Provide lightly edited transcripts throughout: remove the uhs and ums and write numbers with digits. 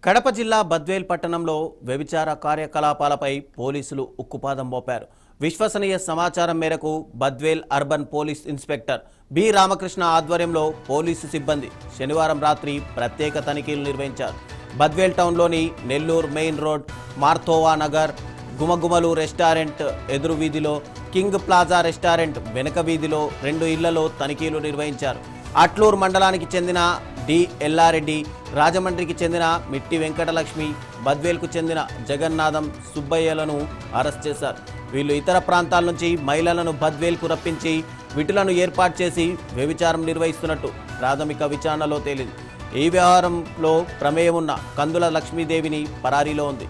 కడప జిల్లా బద్వేల్ పట్టణంలో వ్యభిచార కార్యకలాపాలపై పోలీసులు ఉక్కుపాదం మోపారు. విశ్వసనీయ సమాచారం మేరకు Badvel urban police inspector B Ramakrishna ఆధ్వర్యంలో పోలీసు సిబ్బంది శనివారం రాత్రి ప్రత్యేక తనిఖీలు నిర్వహించారు. బద్వేల్ టౌన్లోని నెల్లూరు మెయిన్ రోడ్, మార్తోవా నగర్, గుమగుమలు రెస్టారెంట్ ఎదురు వీధిలో, కింగ్ ప్లాజా రెస్టారెంట్ వెనుక వీధిలో 2 ఇళ్లలో తనిఖీలు నిర్వహించారు. అట్లూరు మండలానికి చెందిన డి ఎల్లారెడ్డి, రాజమండ్రికి చెందిన మిట్టి వెంకటలక్ష్మి, బద్వేల్కు చెందిన జగన్నాథం సుబ్బయ్యలను అరెస్ట్ చేశారు. వీళ్ళు ఇతర ప్రాంతాల నుంచి మహిళలను బద్వేల్కు రప్పించి విటులను ఏర్పాటు చేసి వ్యభిచారం నిర్వహిస్తున్నట్టు ప్రాథమిక విచారణలో తేలింది. ఈ వ్యవహారంలో ప్రమేయం ఉన్న కందుల లక్ష్మీదేవిని పరారీలో ఉంది.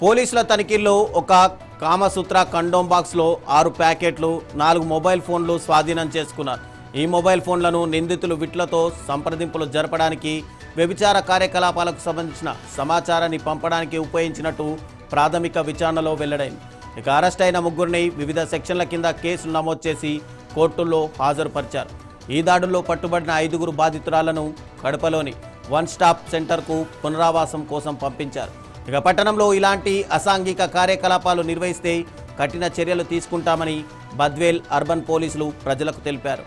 పోలీసుల తనిఖీల్లో ఒక కామసూత్ర కండోమ్ బాక్స్లో 6 ప్యాకెట్లు, 4 మొబైల్ ఫోన్లు స్వాధీనం చేసుకున్నారు. ఈ మొబైల్ ఫోన్లను నిందితులు విట్లతో సంప్రదింపులు జరపడానికి, వ్యభిచార కార్యకలాపాలకు సంబంధించిన సమాచారాన్ని పంపడానికి ఉపయోగించినట్టు ప్రాథమిక విచారణలో వెల్లడైంది. ఇక అరెస్ట్ అయిన ముగ్గురిని వివిధ సెక్షన్ల కింద కేసులు నమోదు చేసి కోర్టుల్లో హాజరుపరిచారు. ఈ దాడుల్లో పట్టుబడిన 5 బాధితురాలను కడపలోని వన్ స్టాప్ సెంటర్కు పునరావాసం కోసం పంపించారు. ఇక పట్టణంలో ఇలాంటి అసాంఘిక కార్యకలాపాలు నిర్వహిస్తే కఠిన చర్యలు తీసుకుంటామని బద్వేల్ అర్బన్ పోలీసులు ప్రజలకు తెలిపారు.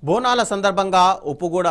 బోనాల సందర్భంగా ఉప్పుగూడ